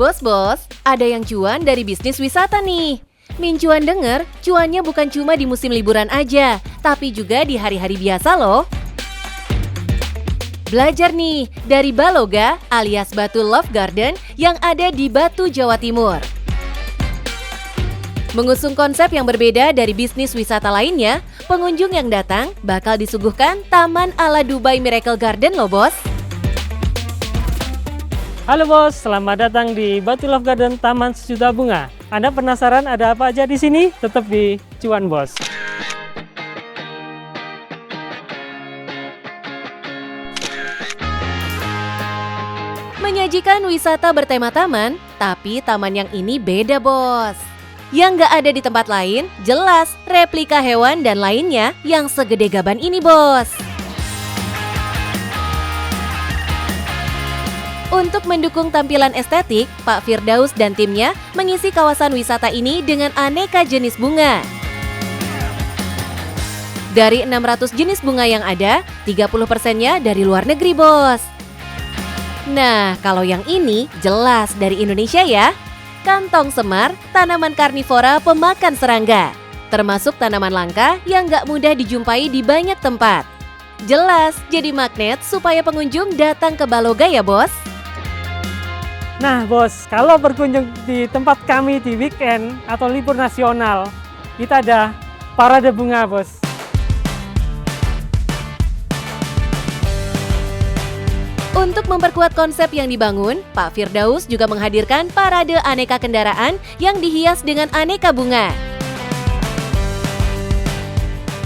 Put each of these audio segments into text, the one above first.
Bos, ada yang cuan dari bisnis wisata nih. Mincuan denger, cuannya bukan cuma di musim liburan aja, tapi juga di hari-hari biasa loh. Belajar nih dari Baloga alias Batu Love Garden yang ada di Batu, Jawa Timur. Mengusung konsep yang berbeda dari bisnis wisata lainnya, pengunjung yang datang bakal disuguhkan taman ala Dubai Miracle Garden loh bos. Halo bos, selamat datang di Batu Love Garden Taman Sejuta Bunga. Anda penasaran ada apa aja di sini? Tetap di Cuan Bos. Menyajikan wisata bertema taman, tapi taman yang ini beda bos. Yang nggak ada di tempat lain, jelas replika hewan dan lainnya yang segede gaban ini bos. Untuk mendukung tampilan estetik, Pak Firdaus dan timnya mengisi kawasan wisata ini dengan aneka jenis bunga. Dari 600 jenis bunga yang ada, 30%-nya dari luar negeri bos. Nah, kalau yang ini jelas dari Indonesia ya. Kantong semar, tanaman karnivora pemakan serangga. Termasuk tanaman langka yang nggak mudah dijumpai di banyak tempat. Jelas jadi magnet supaya pengunjung datang ke Baloga ya bos. Nah bos, kalau berkunjung di tempat kami di weekend atau libur nasional, kita ada parade bunga bos. Untuk memperkuat konsep yang dibangun, Pak Firdaus juga menghadirkan parade aneka kendaraan yang dihias dengan aneka bunga.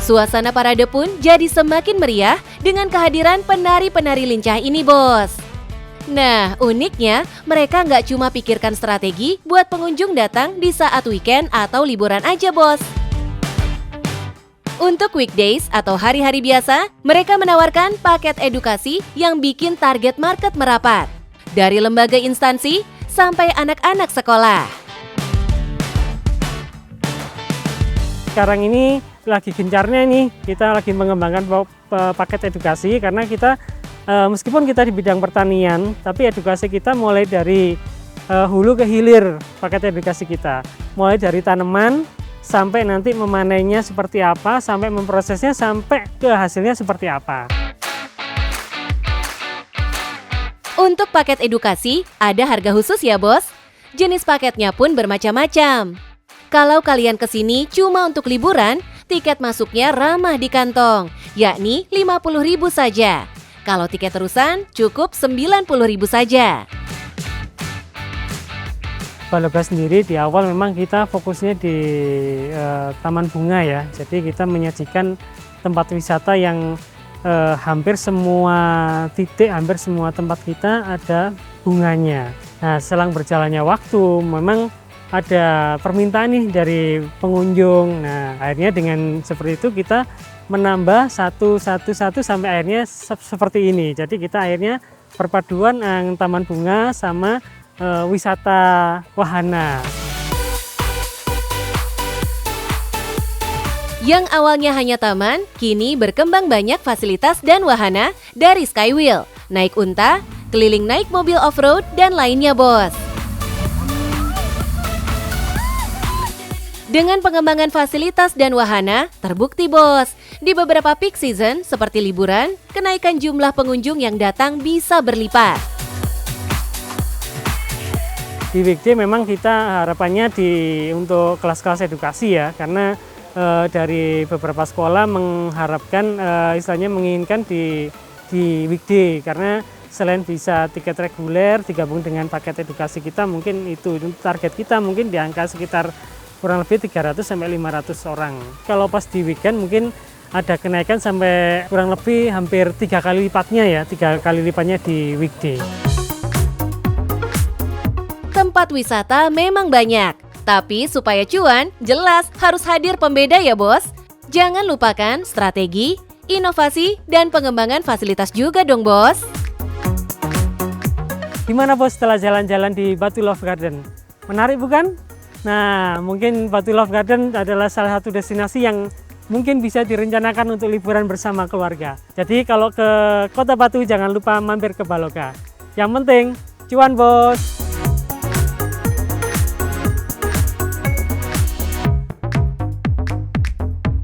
Suasana parade pun jadi semakin meriah dengan kehadiran penari-penari lincah ini bos. Nah, uniknya mereka nggak cuma pikirkan strategi buat pengunjung datang di saat weekend atau liburan aja bos. Untuk weekdays atau hari-hari biasa, mereka menawarkan paket edukasi yang bikin target market merapat. Dari lembaga instansi sampai anak-anak sekolah. Sekarang ini lagi gencarnya nih, kita lagi mengembangkan paket edukasi karena kita meskipun kita di bidang pertanian, tapi edukasi kita mulai dari hulu ke hilir paket edukasi kita. Mulai dari tanaman, sampai nanti memanennya seperti apa, sampai memprosesnya, sampai ke hasilnya seperti apa. Untuk paket edukasi, ada harga khusus ya bos. Jenis paketnya pun bermacam-macam. Kalau kalian kesini cuma untuk liburan, tiket masuknya ramah di kantong, yakni 50.000 saja. Kalau tiket terusan cukup 90.000 saja. Baloga sendiri di awal memang kita fokusnya di taman bunga ya. Jadi kita menyajikan tempat wisata yang hampir semua titik, hampir semua tempat kita ada bunganya. Nah, selang berjalannya waktu memang ada permintaan nih dari pengunjung. Nah, akhirnya dengan seperti itu kita menambah satu sampai akhirnya seperti ini. Jadi kita akhirnya perpaduan taman bunga sama wisata wahana. Yang awalnya hanya taman, kini berkembang banyak fasilitas dan wahana dari Skywheel, naik unta, keliling naik mobil off-road, dan lainnya bos. Dengan pengembangan fasilitas dan wahana, terbukti bos, di beberapa peak season seperti liburan, kenaikan jumlah pengunjung yang datang bisa berlipat. Di weekday memang kita harapannya untuk kelas-kelas edukasi ya, karena dari beberapa sekolah mengharapkan istilahnya menginginkan di weekday, karena selain bisa tiket reguler digabung dengan paket edukasi kita, mungkin itu target kita mungkin di angka sekitar kurang lebih 300 sampai 500 orang. Kalau pas di weekend mungkin ada kenaikan sampai kurang lebih hampir 3 kali lipatnya ya, 3 kali lipatnya di weekday. Tempat wisata memang banyak, tapi supaya cuan, jelas harus hadir pembeda ya bos. Jangan lupakan strategi, inovasi, dan pengembangan fasilitas juga dong bos. Gimana bos setelah jalan-jalan di Batu Love Garden? Menarik bukan? Nah, mungkin Batu Love Garden adalah salah satu destinasi yang mungkin bisa direncanakan untuk liburan bersama keluarga. Jadi kalau ke Kota Batu jangan lupa mampir ke Baloga. Yang penting, cuan bos!